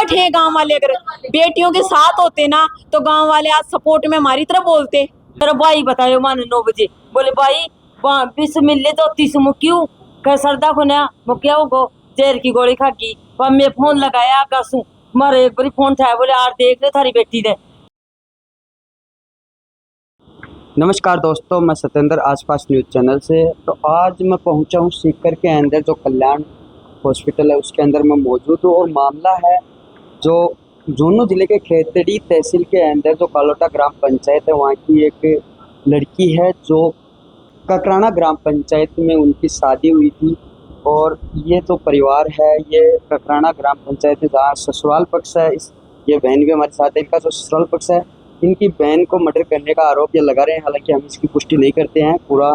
बैठे हैं गांव वाले। अगर बेटियों के साथ होते ना तो गांव वाले आज सपोर्ट में हमारी तरफ बोलते। तेरा भाई बतायो माने 9 बजे बोले भाई बिस मिले तो 30 मुक्यू कह सरदा को ना मुक्या को जेर की गोली खा की पर मैं फोन लगाया कसू मारे एक बारी फोन था बोले यार देख ले थारी बेटी ने। नमस्कार दोस्तों, मैं सत्येंद्र आसपास न्यूज़ चैनल से। तो आज मैं पहुंचा हूं सीकर के अंदर जो कल्याण हॉस्पिटल है उसके अंदर मैं मौजूद हूं और मामला है जो झुंझुनू जिले के खेतड़ी तहसील के अंदर जो कालोटा ग्राम पंचायत है वहां की एक लड़की है जो ककराना ग्राम पंचायत में उनकी शादी हुई थी। और ये जो परिवार है ये ककराना ग्राम पंचायत है जहाँ ससुराल पक्ष है। ये बहन भी हमारे साथ है। इनका जो ससुराल पक्ष है इनकी बहन को मर्डर करने का आरोप ये लगा रहे हैं। हालांकि हम इसकी पुष्टि नहीं करते हैं। पूरा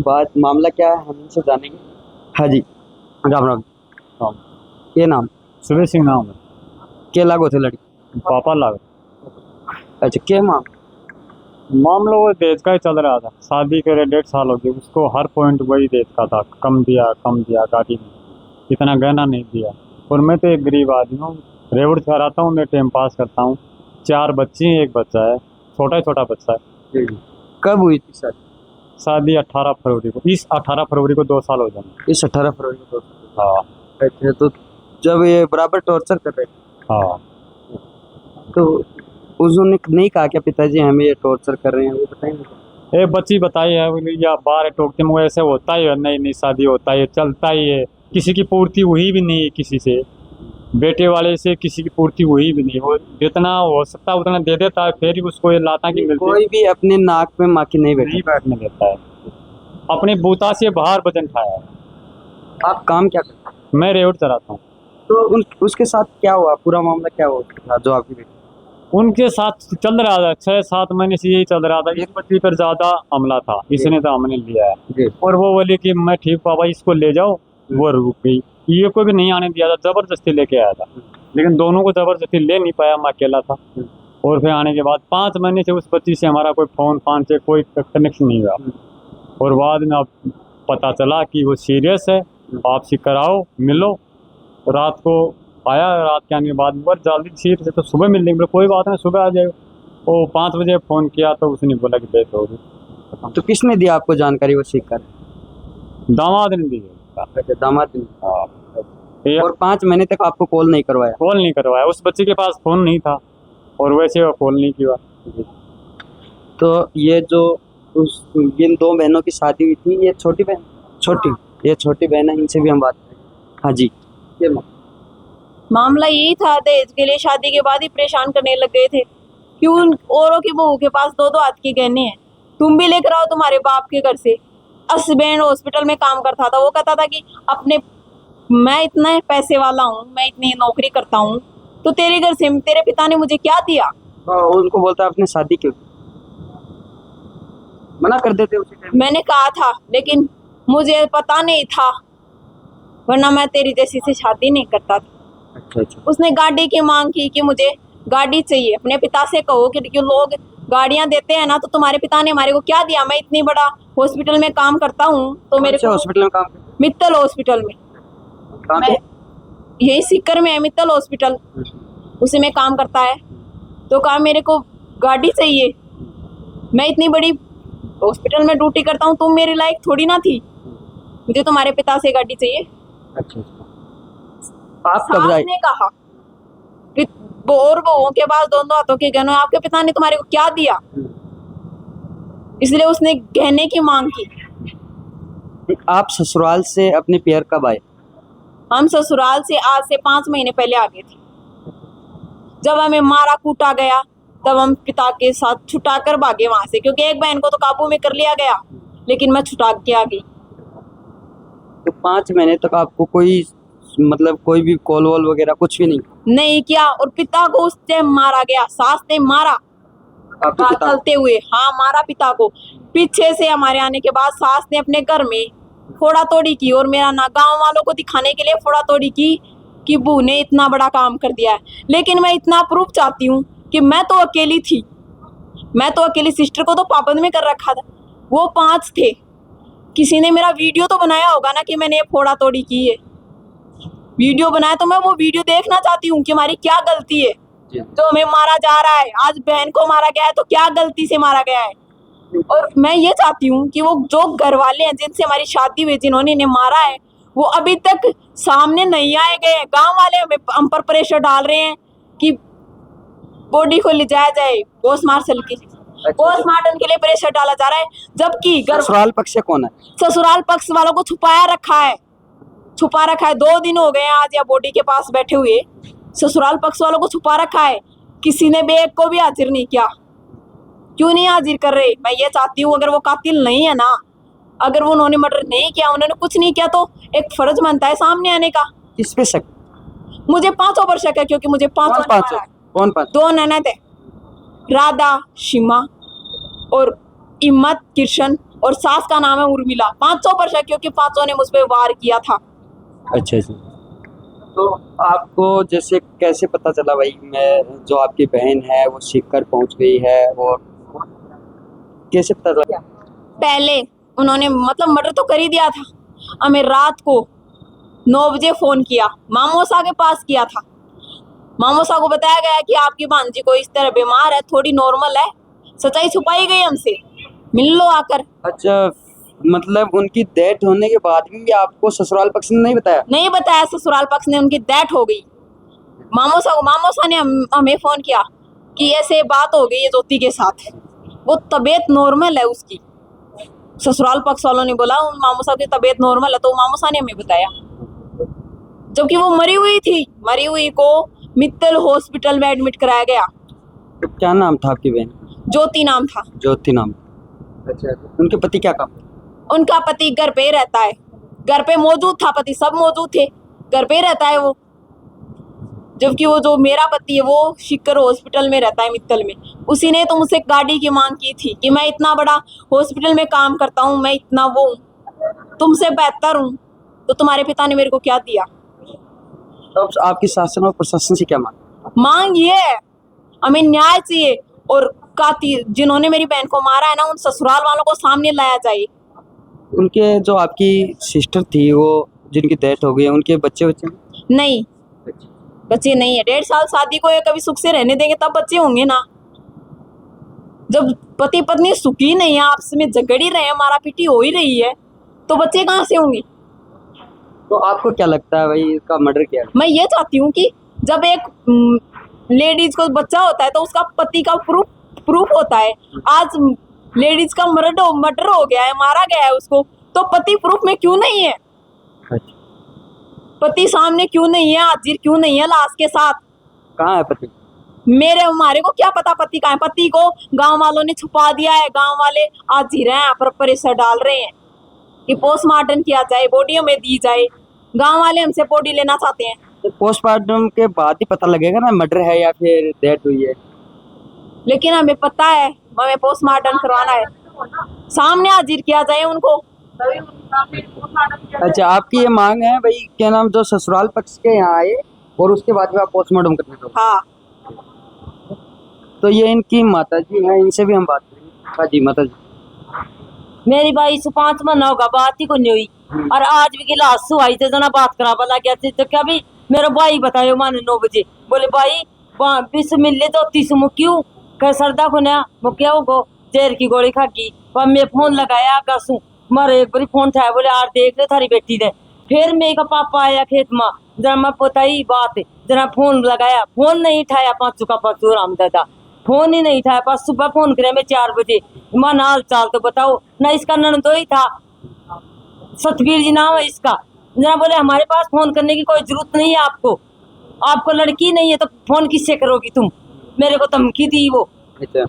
बात मामला क्या है हम इनसे जानेंगे। हाँ जी, राम राम। हाँ, ये नाम सुबह सिंह नाम है। क्या लागो थे लड़की? पापा लाग अच्छा, क्या मामला वो देश का ही चल रहा था। शादी के 1.5 साल हो गए, उसको हर पॉइंट वही देश का था। कम दिया गाड़ी में, इतना गहना नहीं दिया। और मैं तो एक गरीब आदमी हूँ, रेवड़ कराता हूँ, मैं टाइम पास करता हूँ। 4 बच्ची हैं, एक बच्चा है, छोटा बच्चा है। कब हुई थी शादी? शादी 18 फरवरी को। इस 18 फरवरी को 2 साल हो जाएंगे। इस 18 फरवरी को। हाँ अच्छा, तो जब ये बराबर टॉर्चर कर रहे थे हाँ। तो उन्होंने नहीं कहा क्या पिताजी हमें ये टॉर्चर कर रहे हैं? वो बताएंगे। एक बच्ची बताई है बोली या बाहर टोकते में ऐसे होता ही है। नहीं शादी होता ही है, चलता ही है। किसी की पूर्ति हुई भी नहीं है, किसी से बेटे वाले से किसी की पूर्ति हुई भी नहीं। वो जितना हो सकता है उतना दे देता है, फिर ही उसको ये लाता की मिलती। कोई भी अपने नाक में माखी नहीं बैठने देता है। अपनी बूता से बाहर वजन उठाया है। आप काम क्या करते हैं? मैं रेवड़ चलाता हूँ। तो उसके साथ क्या हुआ? पूरा मामला क्या हुआ जो आपकी बेटी? उनके साथ चल रहा था 6-7 महीने से यही चल रहा था। इस बच्ची पर ज्यादा हमला था, इसने तो हमने लिया है। और वो बोले कि मैं ठीक पापा इसको ले जाओ। वो रुक गई। ये कोई भी नहीं आने दिया था, जबरदस्ती लेके आया था। लेकिन दोनों को जबरदस्ती ले नहीं पाया, मैं अकेला था। और फिर आने के बाद 5 महीने से उस बच्ची से हमारा कोई फोन से कोई कनेक्शन नहीं हुआ। और बाद में अब पता चला कि वो सीरियस है, वापसी कराओ मिलो। रात को आया, रात के आने के बाद बहुत जल्दी सीरियस है तो सुबह मिल लेंगे। कोई बात नहीं, सुबह आ जाएगा। वो 5 बजे फ़ोन किया तो उसने बोला कि डेथ हो गई। तो किसने दिया आपको जानकारी? वो सीख कर दामाद ने दी। अच्छा, दामाद ने। हाँ। और 5 महीने तक आपको कॉल नहीं करवाया? कॉल नहीं करवाया। उस बच्चे के पास फ़ोन नहीं था और वैसे वो कॉल नहीं किया। तो ये जो इन 2 बहनों की शादी हुई थी, ये छोटी बहन है, इनसे भी हम बात करें। हाँ जी, ये मामला यही था, दहेज के लिए शादी के बाद ही परेशान करने लग गए थे। क्यों औरों की बहू के पास 2-2 हाथ के गहने हैं, तुम भी लेकर आओ तुम्हारे बाप के घर से। हस्बैंड हॉस्पिटल में काम करता था, वो कहता था कि मैं इतना पैसे वाला हूँ, मैं इतनी नौकरी करता हूँ, तो तेरे घर से तेरे पिता ने मुझे क्या दिया? उनको बोलता आपने शादी क्यों? मना कर देते उसी टाइम। मैंने कहा था लेकिन मुझे पता नहीं था, वरना मैं तेरी जैसी से शादी नहीं करता था। अच्छा। उसने गाड़ी की मांग की कि मुझे गाड़ी चाहिए। अपने पिता से कहो कि जो लोग गाड़ियां देते हैं ना, तो तुम्हारे पिता ने हमारे को क्या दिया? मैं इतनी बड़ा हॉस्पिटल में काम करता हूँ तो मेरे को हॉस्पिटल में काम? मित्तल हॉस्पिटल में। मैं यही सीकर में है मित्तल हॉस्पिटल, उसी में काम करता है। तो कहा मेरे को गाड़ी चाहिए, मैं इतनी बड़ी हॉस्पिटल में ड्यूटी करता हूँ, तुम मेरे लायक थोड़ी ना थी, मुझे तुम्हारे पिता से गाड़ी चाहिए। अच्छा, आप कब जाए? ने कहा और बहुओं के पास 2-2 हाथों के गहने, आपके पिता ने तुम्हारे को क्या दिया? इसलिए उसने गहने की मांग की। आप ससुराल से अपने पियर कब आए? हम ससुराल से आज से 5 महीने पहले आ गए थे। जब हमें मारा कूटा गया तब हम पिता के साथ छुटा कर भागे वहां से, क्योंकि एक बहन को तो काबू में कर लिया गया, लेकिन मैं छुटा के आ गई। तो 5 महीने तक आपको कोई मतलब कोई भी कॉल वॉल वगैरह कुछ भी नहीं किया। और पिता को उस टाइम मारा गया, सास ने मारा चलते हुए। हाँ, मारा पिता को। पीछे से हमारे आने के बाद सास ने अपने घर में फोड़ा तोड़ी की और मेरा ना गांव वालों को दिखाने के लिए फोड़ा तोड़ी की कि बहू ने इतना बड़ा काम कर दिया है। लेकिन मैं इतना प्रूफ चाहती हूँ कि मैं तो अकेली थी, मैं तो अकेली। सिस्टर को तो पाबंद में कर रखा था, वो 5 थे। किसी ने मेरा वीडियो तो बनाया होगा ना कि मैंने ये फोड़ा तोड़ी की है। वीडियो बनाया तो मैं वो वीडियो देखना चाहती हूँ कि हमारी क्या गलती है तो हमें मारा जा रहा है। आज बहन को मारा गया है तो क्या गलती से मारा गया है। और मैं ये चाहती हूँ कि वो जो घर वाले हैं जिनसे हमारी शादी हुई, जिन्होंने इन्हें मारा है, वो अभी तक सामने नहीं आए गए। गांव वाले हम पर प्रेशर डाल रहे हैं कि बॉडी को ले जाया जाए पोस्टमार्टम के पोस्टमार्टम के लिए प्रेशर डाला जा रहा है, जबकि ससुराल पक्ष से कौन है? ससुराल पक्ष वालों को छुपा रखा है। 2 दिन हो गए हैं आज या बॉडी के पास बैठे हुए। ससुराल पक्ष वालों को छुपा रखा है, किसी ने भी एक को भी हाजिर नहीं किया। क्यों नहीं हाजिर कर रहे? मैं ये चाहती हूँ अगर वो कातिल नहीं है ना, अगर वो उन्होंने मर्डर नहीं किया, उन्होंने कुछ नहीं किया, तो एक फर्ज बनता है सामने आने का। किस पे शक? मुझे 5 पर शक है, क्योंकि मुझे 5 कौन 5? 2 ननद है, राधा, शिमा और इम्मत, कृष्ण, और सास का नाम है उर्मिला। 500 पर शक, क्योंकि 5 ने मुझ पर वार किया था। अच्छा जी। तो आपको जैसे कैसे पता चला भाई मैं जो आपकी बहन है वो सीकर पहुंच गई है, और कैसे पता चला? पहले उन्होंने मतलब मर्डर तो कर ही दिया था। हमें रात को 9 बजे फोन किया, मामोसा के पास किया था। मामोसा को बताया गया कि आपकी भांजी को इस तरह बीमार है, थोड़ी नॉर्मल है। सच्चाई छुपाई गई हमसे, मिल लो आकर। अच्छा, मतलब उनकी डेथ होने के बाद भी आपको ससुराल पक्ष ने नहीं बताया? नहीं बताया, ससुराल पक्ष ने उनकी डेथ हो गई। मामोसा ने हमें फोन किया कि ऐसे बात हो गई है ज्योति के साथ, वो तबीयत नॉर्मल है उसकी। ससुराल पक्ष वालों ने बोला मामोसा की तबीयत नॉर्मल है, तो मामोसा ने हमें बताया, जबकि वो मरी हुई थी। मरी हुई को मित्तल हॉस्पिटल में एडमिट कराया गया। तो क्या नाम था आपकी बहन? ज्योति नाम था। ज्योति नाम। अच्छा, उनके पति क्या काम? उनका पति घर पे रहता है, घर पे मौजूद था, पति सब मौजूद थे, घर पे रहता है वो। जबकि वो जो मेरा पति है वो शिकर हॉस्पिटल में रहता है, मित्तल में। उसी ने तो मुझसे गाड़ी की मांग की थी कि मैं इतना बड़ा हॉस्पिटल में काम करता हूँ, मैं इतना वो तुमसे बेहतर हूँ, तो तुम्हारे पिता ने मेरे को क्या दिया। तो आपकी शासन और प्रशासन से क्या मांग ये है, हमें न्याय चाहिए, और कातिल जिन्होंने मेरी बहन को मारा है ना, उन ससुराल वालों को सामने लाया जाए। उनके जो आपकी सिस्टर थी वो जिनकी डेथ हो गई है, उनके बच्चे नहीं, बच्चे नहीं है। 1.5 साल शादी को कभी सुख से रहने देंगे तब बच्चे होंगे ना। जब पति पत्नी सुखी नहीं है, आपस में झगड़ ही रहे हैं, मारा पीटी हो ही रही है, तो बच्चे कहाँ से होंगे? तो आपको क्या लगता है भाई इसका मर्डर क्या है? मैं ये चाहती हूँ कि जब एक लेडीज को बच्चा होता है तो उसका पति का प्रूफ होता है। आज लेडीज का मर्डर हो गया है, मारा गया है उसको, तो पति प्रूफ में क्यों नहीं है? पति सामने क्यों नहीं है, हाजिर क्यों नहीं है लाश के साथ? कहाँ है पति? हमारे को क्या पता पति कहाँ है। पति को गांव वालों ने छुपा दिया है। गांव वाले हाजिर हैं, यहाँ पर प्रेशर डाल रहे हैं कि पोस्टमार्टम किया जाए, बॉडी हमें दी जाए। गांव वाले हमसे बॉडी लेना चाहते हैं। तो पोस्टमार्टम के बाद ही पता लगेगा ना मर्डर है या फिर डेथ हुई है। लेकिन हमें पता है, हमें पोस्टमार्टम करवाना है, सामने हाजिर किया जाए उनको। अच्छा, आपकी ये मांग है भाई क्या नाम, जो ससुराल पक्ष के यहाँ आए और उसके बाद में आप पोस्टमार्टम करने दो। हाँ, तो ये इनकी माता जी हैं, इनसे भी हम बात करेंगे। हाँ जी माता जी। मेरी भाई से 5 महीना होगा, बात ही को नहीं हुई। और आज भी गिलास आई थे जना बात करा बला गया थे, तो क्या भी मेरा भाई बतायो माने 9 बजे बोले भाई बिस मिले तो 30 क्यों कह सरदा को नया मुखिया को जहर की गोली खा की। मैं फोन लगाया कसू मारे एक बारी फोन था, बोले यार देख ले थारी बेटी ने। फिर मेरे का पापा आया खेत में, जरा मैं बताई बात, जरा फोन लगाया, फोन नहीं उठाया। 5 का 5 राम दादा फोन ही नहीं उठाया। बस सुबह फोन करे मैं 4 बजे, मां हाल चाल तो बताओ ना। इसका ननदो ही था, सतबीर जी नाम है इसका। जरा बोले हमारे पास फोन करने की कोई जरूरत नहीं है, आपको लड़की नहीं है तो फोन किससे करोगी तुम। मेरे को धमकी दी वो। अच्छा।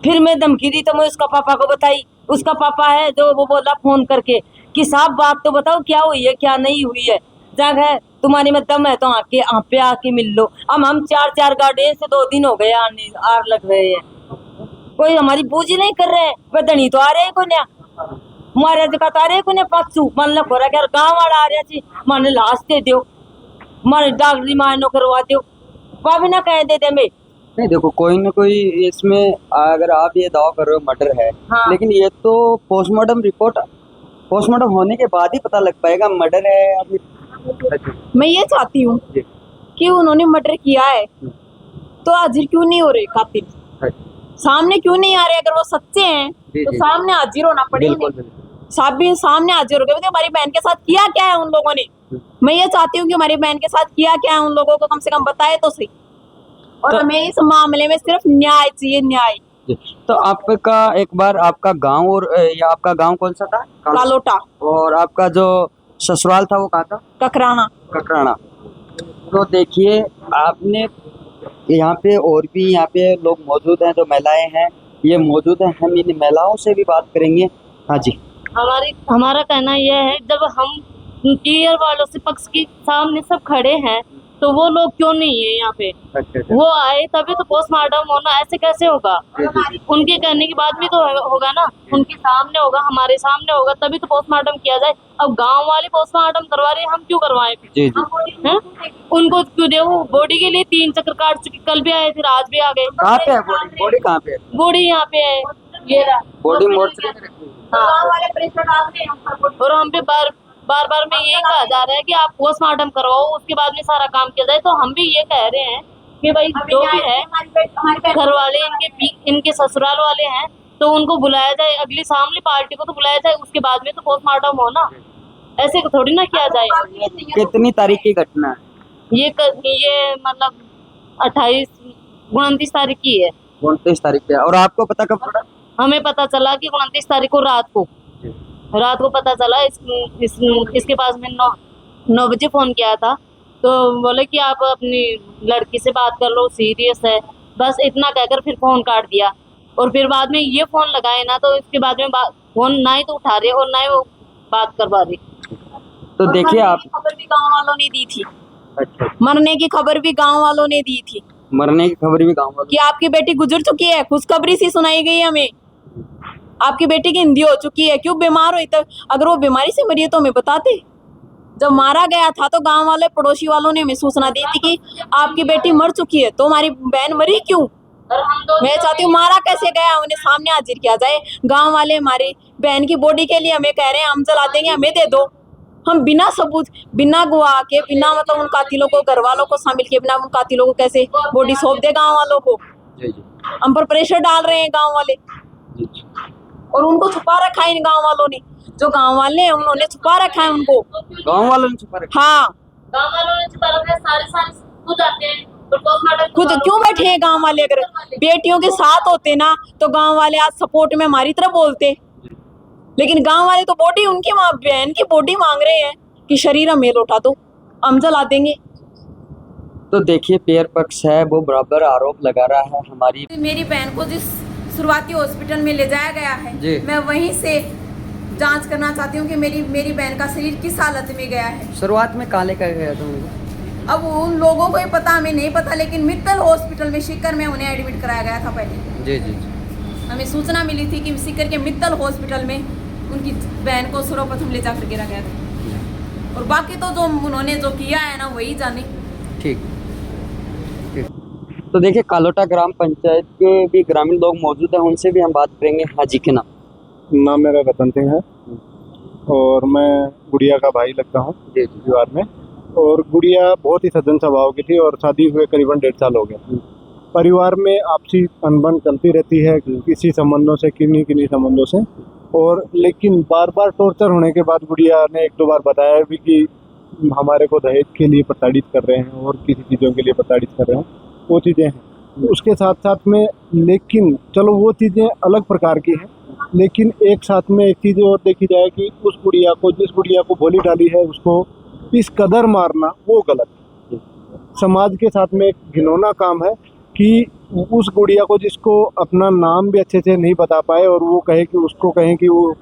फिर मैं धमकी दी तो मैं उसका पापा को बताई। उसका पापा है जो वो बोला फोन करके कि साहब बात तो बताओ क्या हुई है क्या नहीं हुई है। जगह तुम्हारी में दम है तो आके आके मिल लो। हम 4 गाड़ी से 2 दिन हो गए आर लग रहे हैं, कोई हमारी बूझ नहीं कर रहे। वह धनी तो आ रहे हैं कोन्या मारे दिखाता रहे कोने पाछू मन लग रहा है। गाँव वाला आ रहा थी माने लाश दे दो, मारे डॉक्टरी मानो करवा दो, वह भी ना कह दे मैं। नहीं देखो, कोई ना कोई इसमें अगर आप ये दावा कर रहे हो मर्डर है, हाँ। लेकिन ये तो पोस्टमार्टम रिपोर्ट पोस्टमार्टम होने के बाद ही पता लग पाएगा मर्डर है या फिर मैं ये चाहती हूँ जी। कि उन्होंने मर्डर किया है तो हाजिर क्यों नहीं हो रहे कातिल, सामने क्यों नहीं आ रहे? अगर वो सच्चे हैं जी, तो जी। सामने हाजिर होना पड़ेगा। बिल्कुल बिल्कुल। सामने हाजिर हो गए तो हमारी बहन के साथ किया क्या है उन लोगों ने। मैं ये चाहती हूँ कि हमारी बहन के साथ किया क्या है उन लोगों को कम से कम बताए तो सही। और हमें इस मामले में सिर्फ न्याय चाहिए, न्याय। जी। तो आपका एक बार आपका गांव और या आपका गांव कौन सा था? कालोटा, और आपका जो ससुराल था वो कहाँ था? ककराना। ककराना। तो देखिए आपने यहाँ पे और भी यहाँ पे लोग मौजूद हैं, जो महिलाएं हैं ये मौजूद हैं, हम इन महिलाओं से भी बात करेंगे। हाँ जी। हमारा कहना यह है, जब हम टीयर वालों से पक्ष के सामने सब खड़े हैं तो वो लोग क्यों नहीं है यहाँ पे? अच्छा। वो आए तभी तो पोस्टमार्टम होना, ऐसे कैसे होगा? उनके कहने के बाद भी तो होगा ना, उनके सामने होगा, हमारे सामने होगा, तभी तो पोस्टमार्टम किया जाए। अब गांव वाले पोस्टमार्टम करवा रहे हैं, हम क्यों करवाएं? जी जी। हैं? उनको क्यों दे? वो बॉडी के लिए 3 चक्कर काट चुके, कल भी आए थे, आज भी आ गए। कहाँ पे है बॉडी? बॉडी कहाँ पे है? बॉडी यहाँ पे है, ये रहा। बॉडी मोर्चरी में रखी हुई है। हाँ। और हम पे बार बार में यही कहा जा रहा है कि आप पोस्टमार्टम करवाओ, उसके बाद में सारा काम किया जाए। तो हम भी ये कह रहे हैं कि भाई जो भी है, घर वाले इनके ससुराल वाले हैं तो उनको बुलाया जाए, अगली सामने पार्टी को तो बुलाया जाए, उसके बाद में तो पोस्टमार्टम हो ना, ऐसे थोड़ी ना किया जाए। कितनी तारीख की घटना है? ये मतलब 29 तारीख की है। 29 तारीख की है। और आपको पता कब पड़ा? हमें पता चला कि 29 तारीख को रात को पता चला। इसके पास में 9 बजे फोन किया था, तो बोले कि आप अपनी लड़की से बात कर लो, सीरियस है, बस इतना कहकर फिर फोन काट दिया। और फिर बाद में ये फोन लगाए ना, तो इसके बाद में फोन ना ही तो उठा रहे और ना ही वो बात करवा रही। तो देखिए आप, खबर भी गाँव वालों ने दी थी। अच्छा, मरने की खबर भी गाँव वालों ने दी थी, मरने की खबर भी गाँव वालों कि आपकी बेटी गुजर चुकी है, खुशखबरी सी सुनाई गई हमें, आपकी बेटी की हिंदी हो चुकी है। क्यों बीमार हुई? तो अगर वो बीमारी से मरी है तो हमें बताते। जब मारा गया था तो गांव वाले पड़ोसी वालों ने हमें सूचना दी थी कि आपकी बेटी मर चुकी है, तो हमारी बहन मरी क्यों? मैं चाहती हूँ मारा कैसे गया उन्हें सामने हाजिर किया जाए। गांव वाले हमारी बहन की बॉडी के लिए हमें कह रहे हैं हम जला देंगे, हमें दे दो। हम बिना सबूत, बिना गवाह के, बिना मतलब उन कातिलों को, घर वालों को शामिल किए बिना उन कातिलों को कैसे बॉडी सौंप दे गाँव वालों को? हम पर प्रेशर डाल रहे हैं गाँव वाले, और उनको छुपा रखा है इन गाँव वालों ने। जो गाँव वाले हैं उन्होंने छुपा रखा है उनको। गाँव वालों ने छुपा रखा? हाँ, गाँव वालों ने छुपा रखा है। सारे खुद आते हैं और पोस्टमार्टम खुद क्यों बैठे हैं गाँव वाले? अगर बेटियों के साथ होते ना तो गाँव वाले आज सपोर्ट में हमारी तरफ बोलते, लेकिन गाँव वाले तो बॉडी, उनकी बहन की बॉडी मांग रहे हैं कि शरीर हमें लौटा दो, हम जला देंगे। तो देखिए पेयर पक्ष है वो बराबर आरोप लगा रहा है। हमारी मेरी बहन को जिस शुरुआती हॉस्पिटल में ले जाया गया है, मैं वहीं से जांच करना चाहती हूँ कि मेरी बहन का शरीर किस हालत में गया है। शुरुआत में कहाँ लेकर गया था? अब उन लोगों को ही पता, हमें नहीं पता, लेकिन मित्तल हॉस्पिटल में सीकर में उन्हें एडमिट कराया गया था पहले। जी जी। हमें सूचना मिली थी कि सीकर के मित्तल हॉस्पिटल में उनकी बहन को सर्वप्रथम ले जाकर गिरा गया था, और बाकी तो जो उन्होंने जो किया है ना वही जाने। ठीक। तो देखिए कालोटा ग्राम पंचायत के भी ग्रामीण लोग मौजूद हैं, उनसे भी हम बात करेंगे। हाँ जी, के नाम मेरा रतन सिंह है और मैं गुड़िया का भाई लगता हूँ परिवार में। और गुड़िया बहुत ही सज्जन स्वभाव की थी और शादी हुए करीबन 1.5 साल हो गया। परिवार में आपसी अनबन चलती रहती है किसी संबंधों से, किन्हीं संबंधों से। और लेकिन बार बार टॉर्चर होने के बाद गुड़िया ने 1-2 बार बताया भी कि हमारे को दहेज के लिए प्रताड़ित कर रहे हैं और किसी चीज़ों के लिए प्रताड़ित कर रहे हैं, वो चीज़ें हैं। उसके साथ साथ में, लेकिन चलो वो चीज़ें अलग प्रकार की हैं, लेकिन एक साथ में एक चीज़ और देखी जाए कि उस गुड़िया को, जिस गुड़िया को गोली डाली है, उसको इस कदर मारना वो गलत है। समाज के साथ में एक घिनौना काम है कि उस गुड़िया को, जिसको अपना नाम भी अच्छे से नहीं बता पाए, और वो कहे कि उसको कहें कि वो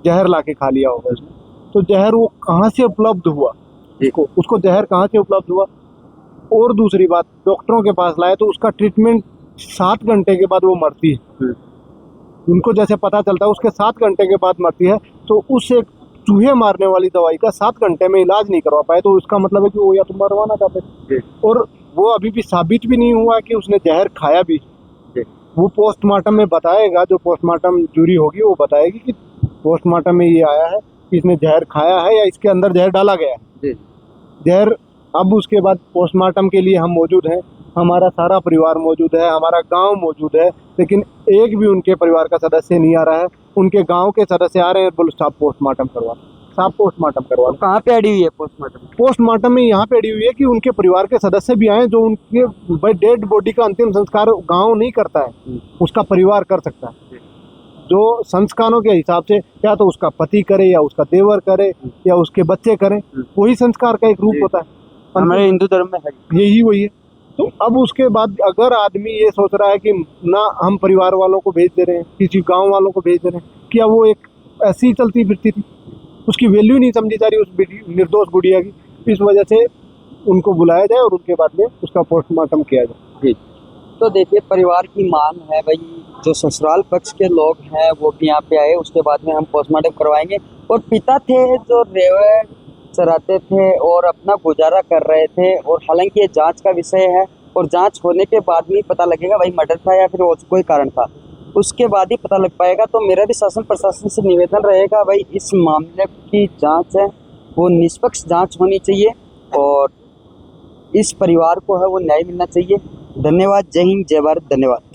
जहर ला के खा लिया होगा उसने, तो जहर वो कहाँ से उपलब्ध हुआ, उसको जहर कहाँ से उपलब्ध हुआ। और दूसरी बात, डॉक्टरों के पास लाए तो उसका ट्रीटमेंट 7 घंटे के बाद वो मरती है। उनको जैसे पता चलता है उसके 7 घंटे के बाद मरती है, तो उस एक चूहे मारने वाली दवाई का 7 घंटे में इलाज नहीं करवा पाए, तो उसका मतलब है कि वो या तो मरवाना चाहते थे। और वो अभी भी साबित भी नहीं हुआ कि उसने जहर खाया भी। वो पोस्टमार्टम में बताएगा, जो पोस्टमार्टम जूरी होगी वो बताएगी कि पोस्टमार्टम में ये आया है कि इसने जहर खाया है या इसके अंदर जहर डाला गया है। देर अब उसके बाद पोस्टमार्टम के लिए हम मौजूद हैं, हमारा सारा परिवार मौजूद है, हमारा गांव मौजूद है, लेकिन एक भी उनके परिवार का सदस्य नहीं आ रहा है। उनके गांव के सदस्य आ रहे हैं, बोलो साहब पोस्टमार्टम करवा, साहब पोस्टमार्टम करवा। कहाँ पे अड़ी हुई है पोस्टमार्टम? पोस्टमार्टम में यहाँ पे अड़ी हुई है कि उनके परिवार के सदस्य भी आए, जो उनके भाई डेड बॉडी का अंतिम संस्कार गांव नहीं करता है, उसका परिवार कर सकता है। जो संस्कारों के हिसाब से या तो उसका पति करे या उसका देवर करे या उसके बच्चे करें, वही संस्कार का एक रूप होता है। हमारे हिंदू धर्म में है यही वही है। तो अब उसके बाद अगर आदमी ये सोच रहा है कि ना हम परिवार वालों को भेज दे रहे हैं, किसी गांव वालों को भेज दे रहे हैं, क्या वो एक ऐसी चलती फिरती थी? उसकी वैल्यू नहीं समझी जा रही उस निर्दोष गुड़िया की। इस वजह से उनको बुलाया जाए और उनके बाद में उसका पोस्टमार्टम किया जाए। तो देखिए, परिवार की मांग है भाई, जो ससुराल पक्ष के लोग हैं वो भी यहाँ पे आए, उसके बाद में हम पोस्टमार्टम करवाएंगे। और पिता थे जो रेवड़ चराते थे और अपना गुजारा कर रहे थे, और हालांकि ये जांच का विषय है और जांच होने के बाद में पता लगेगा भाई मर्डर था या फिर और कोई कारण था, उसके बाद ही पता लग पाएगा। तो मेरा भी शासन प्रशासन से निवेदन रहेगा भाई, इस मामले की जांच है वो निष्पक्ष जांच होनी चाहिए और इस परिवार को है वो न्याय मिलना चाहिए। धन्यवाद। जय हिंद, जय भारत। धन्यवाद।